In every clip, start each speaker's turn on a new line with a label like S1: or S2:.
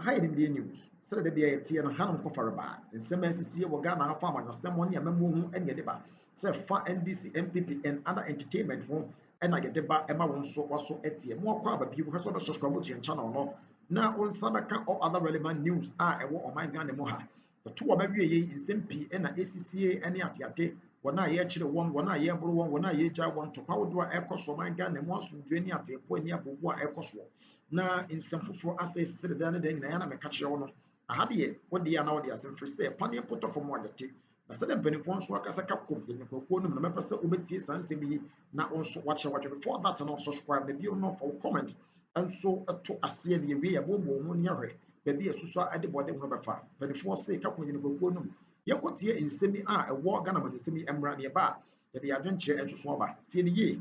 S1: hiding the news. So the BIT and Hanum Kofaraba, and some SCA Wagana farmer, or someone near Memu and Yadeba, say far NDC, MPP, and other entertainment form, and I get the bar Emma won't so also etier more crowd people because of the subscribe to your channel. No, now on Sabaka or other relevant news are a war on my gun moha. The two of every in Simpi and ACCA and Yatiate. Wana ye chire won wana ye bro won wana ye ja won to power do ekoso man ga na mo asundwani atepo ani abobo ekoso na insamfofo asay sire dan den na me ka chire wono ahade ye wode ya na wode asem free say pane poto fo mo adete na sade mpanifo nso akasa ka kom ye kokko num na mepese obetie sanse bi na onso wache before that na subscribe the bio no for comment and so to ase ne we ya bobo mu nyahwe baby asusu ade bode no befa mpanifo say ka kom ye kokko num Yakotia in semi a war Ghana and semi emra nearby, that the adventure and swabber, TNE,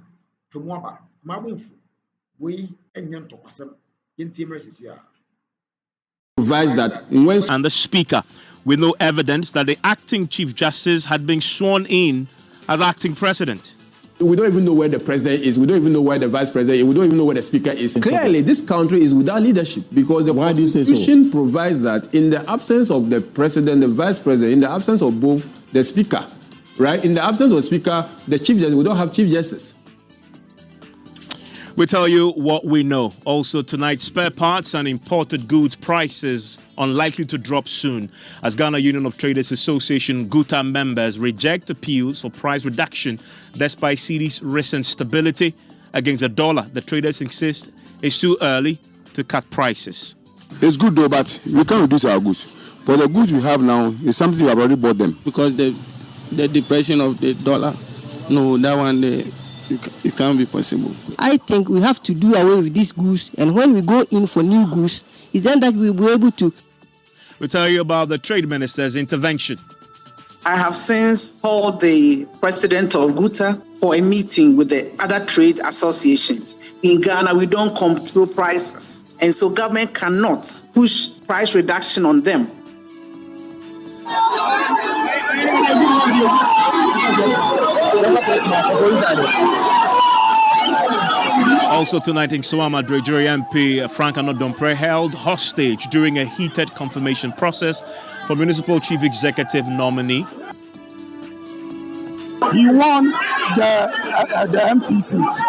S1: from Waba, Mabunfu, we and Yantokasem, in Timers here.
S2: Provides that when
S3: and the Speaker, with no evidence that the acting Chief Justice had been sworn in as acting President.
S2: We don't even know where the president is. We don't even know where the vice president is. We don't even know where the speaker is. Clearly, this country is without leadership because the Constitution provides that in the absence of the president, the vice president, in the absence of both the speaker, right? In the absence of the speaker, the chief justice, we don't have chief justice.
S3: We tell you what we know. Also tonight, spare parts and imported goods prices unlikely to drop soon as Ghana Union of Traders Association GUTA members reject appeals for price reduction despite cedi's recent stability against the dollar. The traders insist it's too early to cut prices.
S4: It's good though, but we can't reduce our goods. But the goods we have now is something we have already bought them.
S5: Because the depression of the dollar, no, that one it can't be possible.
S6: I think we have to do away with these goods, and when we go in for new goods, it's then that we'll be able to.
S3: We'll tell you about the Trade Minister's intervention.
S7: I have since called the president of GUTA for a meeting with the other trade associations. In Ghana, we don't control prices, and so government cannot push price reduction on them.
S3: Also tonight in Suama, Drejuri MP Frank Anodompre held hostage during a heated confirmation process for municipal chief executive nominee.
S8: He won the MP seat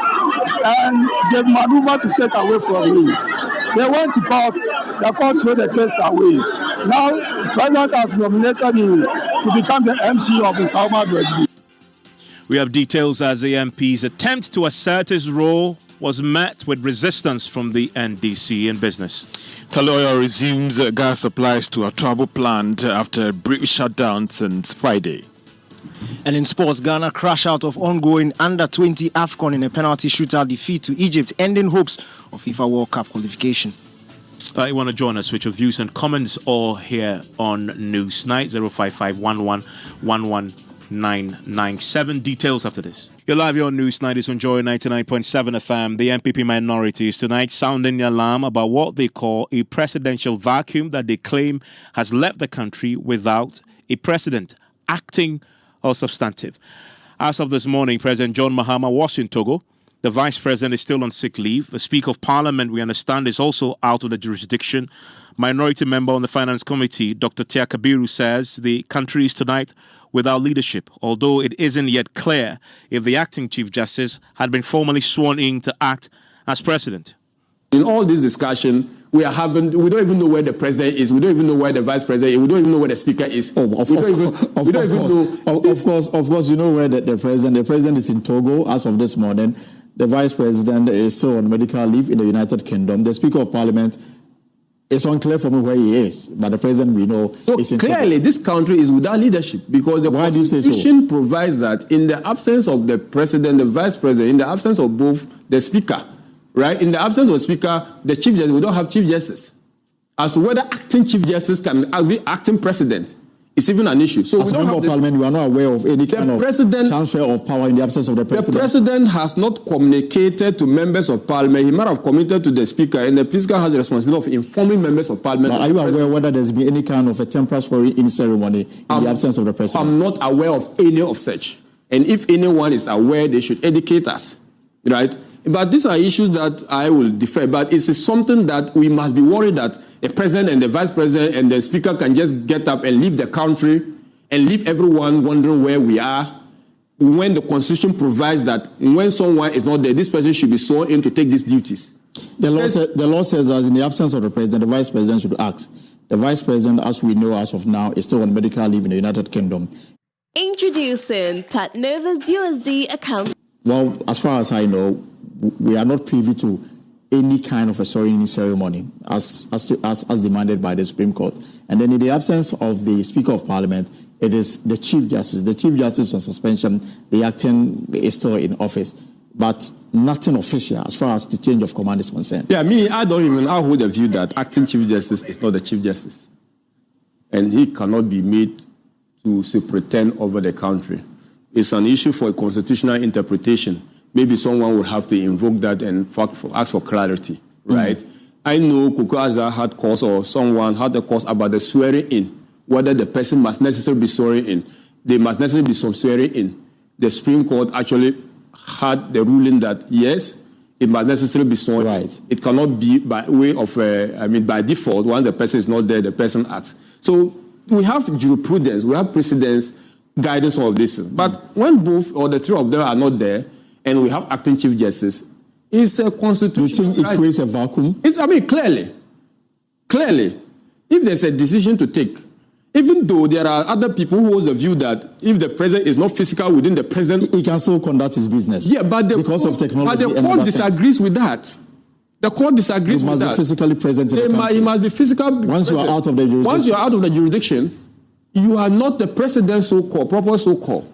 S8: and they maneuvered to take away from him. They went to court, the court threw the case away. Now the president has nominated him to become the MC of the Suama Drejuri.
S3: We have details as the MP's attempt to assert his role was met with resistance from the NDC in business.
S9: Taloya resumes gas supplies to a trouble plant after a brief shutdown since Friday.
S10: And in sports, Ghana crash out of ongoing under-20 AFCON in a penalty shootout defeat to Egypt, ending hopes of FIFA World Cup qualification.
S3: You want to join us with your views and comments all here on Newsnight 055-11-11997. Details after this. You're live here on Newsnight. It's on Joy 99.7 FM. The MPP minorities tonight sounding the alarm about what they call a presidential vacuum that they claim has left the country without a president, acting or substantive. As of this morning, President John Mahama was in Togo. The Vice President is still on sick leave. The Speaker of Parliament, we understand, is also out of the jurisdiction. Minority member on the Finance Committee, Dr. Tia Kabiru, says the country is tonight without leadership, although it isn't yet clear if the acting Chief Justice had been formally sworn in to act as President.
S2: In all this discussion, we don't even know where the president is. We don't even know where the vice president is. We don't even know where the speaker is.
S11: Of course, you know where the president is in Togo as of this morning. The vice president is still on medical leave in the United Kingdom. The Speaker of Parliament, it's unclear for me where he is, but the president we know is in
S2: clearly Togo. This country is without leadership because the Constitution provides that in the absence of the president, the vice president, in the absence of both the speaker, right? In the absence of the speaker, the chief justice, we don't have chief justice. As to whether acting chief justice can be acting president, it's even an issue. So
S11: as a member of Parliament, we are not aware of any kind of transfer of power in the absence of the president.
S2: The president has not communicated to members of Parliament. He might have committed to the speaker, and the speaker has the responsibility of informing members of Parliament.
S11: But are you aware whether there's been any kind of a temporary swearing-in ceremony in the absence of the president?
S2: I'm not aware of any of such. And if anyone is aware, they should educate us, right? But these are issues that I will defer. But it's something that we must be worried that a president and the vice president and the speaker can just get up and leave the country and leave everyone wondering where we are, when the constitution provides that when someone is not there, this person should be sworn in to take these duties.
S11: The law says that in the absence of the president, the vice president should act. The vice president, as we know as of now, is still on medical leave in the United Kingdom.
S12: Introducing Tatnova's USD account.
S11: Well, as far as I know, we are not privy to any kind of a swearing-in ceremony as demanded by the Supreme Court. And then in the absence of the Speaker of Parliament, it is the Chief Justice. The Chief Justice on suspension, the acting is still in office. But nothing official as far as the change of command is concerned.
S2: Yeah, I hold the view that acting Chief Justice is not the Chief Justice. And he cannot be made to superintend over the country. It's an issue for a constitutional interpretation. Maybe someone will have to invoke that and ask for clarity, right? I know Kukaza had cause or someone had a cause about the swearing in, whether the person must necessarily be swearing in. They must necessarily be swearing in. The Supreme Court actually had the ruling that, yes, it must necessarily be sworn in. It cannot be by way of, by default, once the person is not there, the person acts. So we have jurisprudence, we have precedence, guidance of this. But when both or the three of them are not there, and we have acting Chief Justice, it's a constitution.
S11: You think it creates a vacuum?
S2: Clearly, if there's a decision to take, even though there are other people who hold the view that if the president is not physical within the president,
S11: he can still conduct his business.
S2: Yeah, but because of technology, but the court disagrees with that. The court disagrees with that. He must be physically present in the country. He must be physical.
S11: Once you are out of the jurisdiction.
S2: Once you are out of the jurisdiction, you are not the president so-called, proper so-called.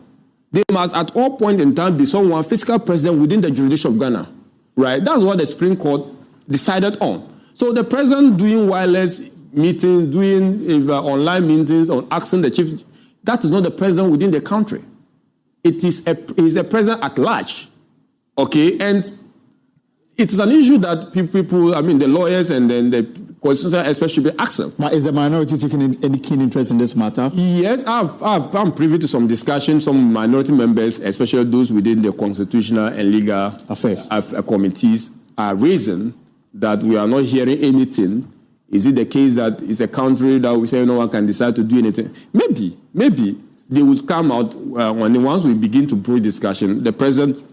S2: There must at all point in time be someone physical president within the jurisdiction of Ghana, right? That's what the Supreme Court decided on. So the president doing wireless meetings, doing online meetings, or asking the chief, that is not the president within the country. It is a president at large, okay? And it is an issue that people, the lawyers and then the constitutional experts should be asking.
S11: But is the minority taking any keen interest in this matter?
S2: Yes, I'm privy to some discussion. Some minority members, especially those within the constitutional and legal affairs committees, are raising that we are not hearing anything. Is it the case that it's a country that we say no one can decide to do anything? Maybe they will come out once we begin to brew discussion. The president,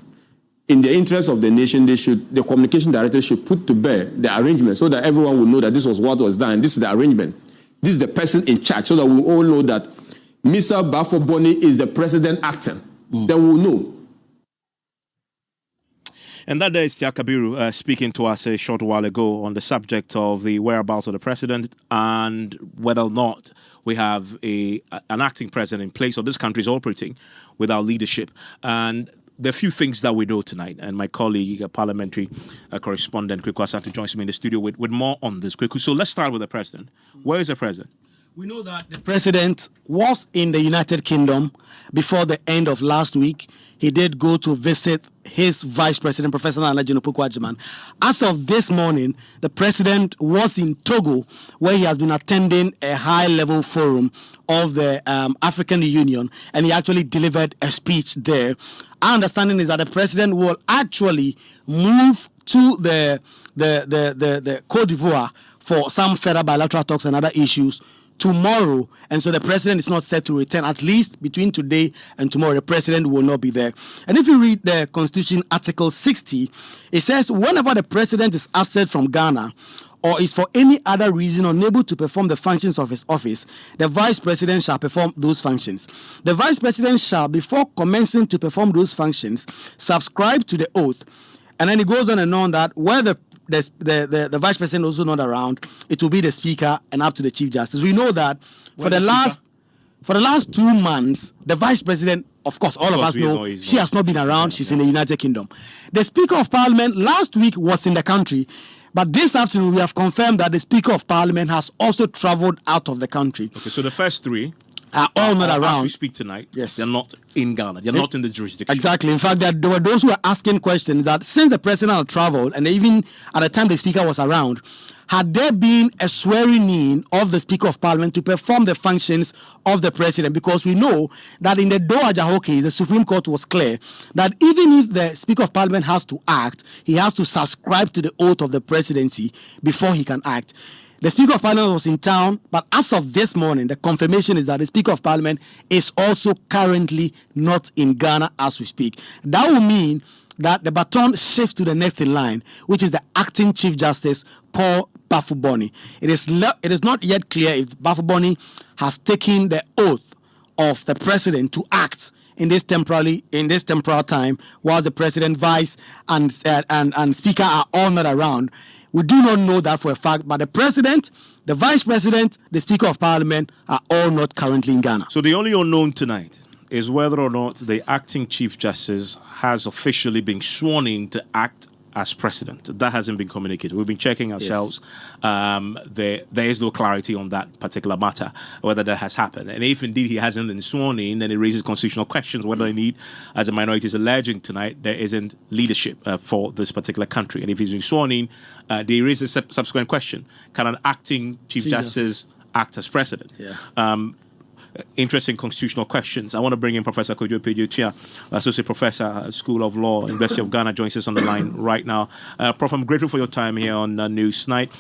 S2: in the interest of the nation, the communication director should put to bear the arrangement so that everyone will know that this was what was done. This is the arrangement. This is the person in charge, so that we all know that Mr. Bafo Boni is the president acting. Then we'll know.
S3: And that is Kabiru speaking to us a short while ago on the subject of the whereabouts of the president and whether or not we have an acting president in place, or this country is operating without leadership. And there are a few things that we know tonight, and my colleague, parliamentary correspondent, Kweku Asante, joins me in the studio with more on this. Kweku, so let's start with the president. Where is the president?
S13: We know that the president was in the United Kingdom before the end of last week. He did go to visit his vice president, Professor Nana Jinopoku-Agyeman. As of this morning, the president was in Togo, where he has been attending a high-level forum of the African Union, and he actually delivered a speech there. Our understanding is that the president will actually move to the Côte d'Ivoire for some further bilateral talks and other issues tomorrow, and so the president is not set to return. At least between today and tomorrow, the president will not be there. And if you read the Constitution, Article 60, it says whenever the president is absent from Ghana or is for any other reason unable to perform the functions of his office, the vice president shall perform those functions. The vice president shall, before commencing to perform those functions, subscribe to the oath. And then it goes on and on that where the vice president also not around, it will be the speaker and up to the chief justice. We know that for the last 2 months, the vice president, of course, all of us know she has not been around. She's in the United Kingdom. The Speaker of Parliament last week was in the country, but this afternoon we have confirmed that the Speaker of Parliament has also traveled out of the country.
S3: Okay, so the first three
S13: are all not around.
S3: As we speak tonight, yes, they're not in Ghana. They're not in the jurisdiction.
S13: Exactly. In fact, there were those who were asking questions that since the president had traveled, and even at the time the speaker was around, had there been a swearing in of the Speaker of Parliament to perform the functions of the President, because we know that in the Doha case, the Supreme Court was clear that even if the Speaker of Parliament has to act, he has to subscribe to the oath of the presidency before he can act. The Speaker of Parliament was in town, but as of this morning, the confirmation is that the Speaker of Parliament is also currently not in Ghana as we speak. That will mean that the baton shifts to the next in line, which is the acting Chief Justice, Paul Bafuboni. It is not yet clear if Bafuboni has taken the oath of the President to act in this temporal time, while the President, Vice, and Speaker are all not around. We do not know that for a fact, but the President, the Vice President, the Speaker of Parliament are all not currently in Ghana.
S3: So the only unknown tonight is whether or not the acting Chief Justice has officially been sworn in to act as president. That hasn't been communicated. We've been checking ourselves. Yes. There is no clarity on that particular matter, whether that has happened. And if indeed he hasn't been sworn in, then it raises constitutional questions, whether indeed, as the minority is alleging tonight, there isn't leadership for this particular country. And if he's been sworn in, there is a subsequent question. Can an acting Chief Justice act as president? Yeah. Interesting constitutional questions. I want to bring in Professor Kojo Pejotia, Associate Professor, School of Law, University of Ghana, joins us on the line right now. Prof, I'm grateful for your time here on News Night.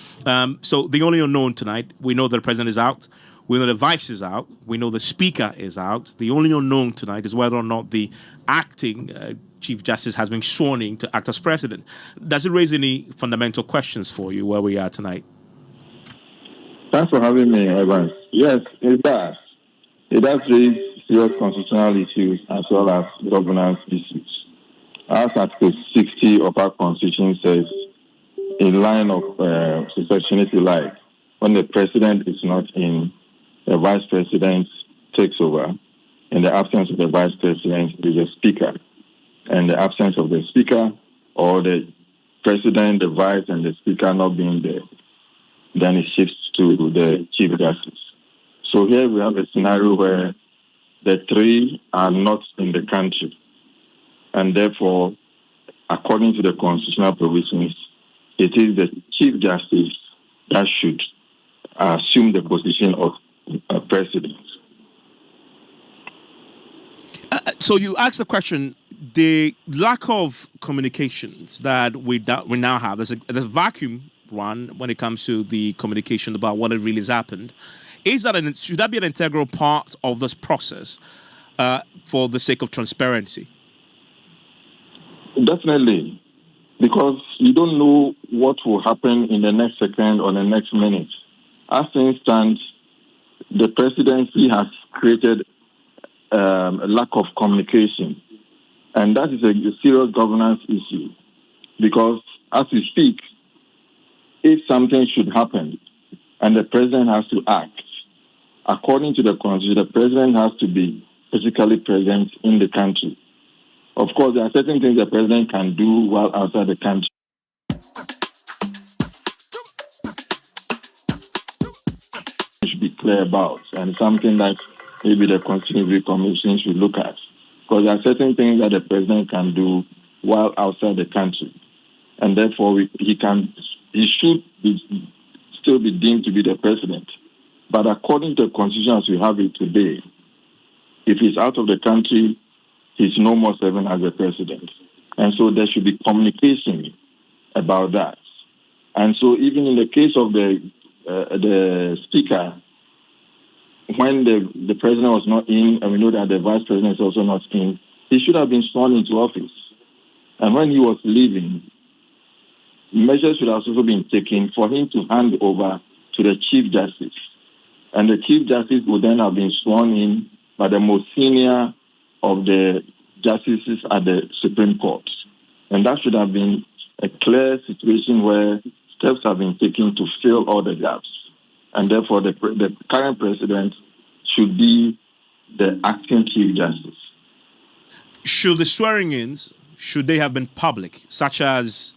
S3: So the only unknown tonight, we know that the President is out. We know the Vice is out. We know the Speaker is out. The only unknown tonight is whether or not the acting Chief Justice has been sworn in to act as President. Does it raise any fundamental questions for you where we are tonight?
S14: Thanks for having me, Evans. Yes, it does. It does raise serious constitutional issues as well as governance issues. As Article 60 of our Constitution says, in line of succession, if you like, when the President is not in, the Vice President takes over. In the absence of the Vice President, there is a Speaker. And the absence of the Speaker or the President, the Vice, and the Speaker not being there, then it shifts to the Chief Justice. So here we have a scenario where the three are not in the country. And therefore, according to the constitutional provisions, it is the Chief Justice that should assume the position of President.
S3: So you asked the question, the lack of communications that we now have, there's a vacuum one when it comes to the communication about what really has happened. Should that be an integral part of this process for the sake of transparency?
S14: Definitely, because you don't know what will happen in the next second or the next minute. As things stand, the presidency has created a lack of communication, and that is a serious governance issue. Because as we speak, if something should happen and the president has to act, according to the Constitution, the president has to be physically present in the country. Of course, there are certain things the president can do while outside the country. Should be clear about, and something that maybe the Constitutional Review Commission should look at. Because there are certain things that the president can do while outside the country. And therefore, he should still be deemed to be the president. But according to the Constitution as we have it today, if he's out of the country, he's no more serving as the president. And so there should be communication about that. And so even in the case of the Speaker, when the president was not in, and we know that the Vice President is also not in, he should have been sworn into office. And when he was leaving, measures should have also been taken for him to hand over to the Chief Justice. And the Chief Justice would then have been sworn in by the most senior of the justices at the Supreme Court. And that should have been a clear situation where steps have been taken to fill all the gaps. And therefore, the current president should be the acting Chief Justice.
S3: Should the swearing-ins, should they have been public, such as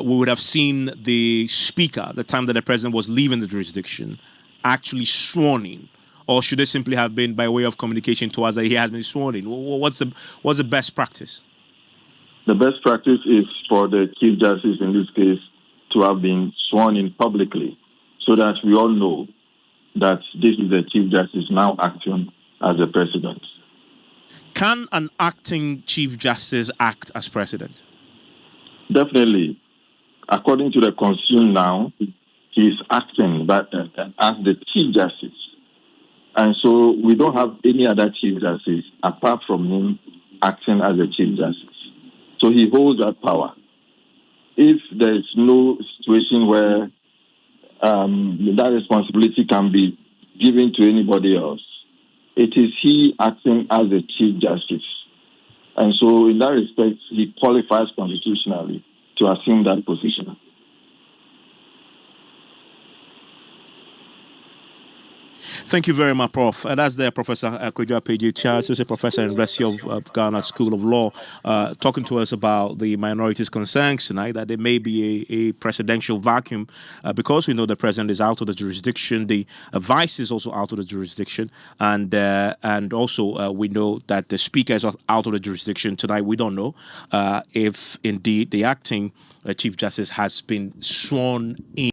S3: we would have seen the Speaker at the time that the president was leaving the jurisdiction actually sworn in, or should they simply have been by way of communication to us that he has been sworn in? What's the best practice?
S14: The best practice is for the Chief Justice in this case to have been sworn in publicly so that we all know that this is the Chief Justice now acting as the president.
S3: Can an acting Chief Justice act as president?
S14: Definitely. According to the Constitution now, he is acting as the Chief Justice. And so we don't have any other Chief Justice apart from him acting as the Chief Justice. So he holds that power. If there is no situation where that responsibility can be given to anybody else, it is he acting as the Chief Justice. And so in that respect, he qualifies constitutionally to assume that position.
S3: Thank you very much, Prof. That's there, Professor Kwadwo Appiah-Charles, who's a professor in the University of Ghana School of Law, talking to us about the minorities' concerns tonight, that there may be a presidential vacuum because we know the president is out of the jurisdiction, the vice is also out of the jurisdiction, and also we know that the speaker is out of the jurisdiction tonight. We don't know if indeed the acting Chief Justice has been sworn in.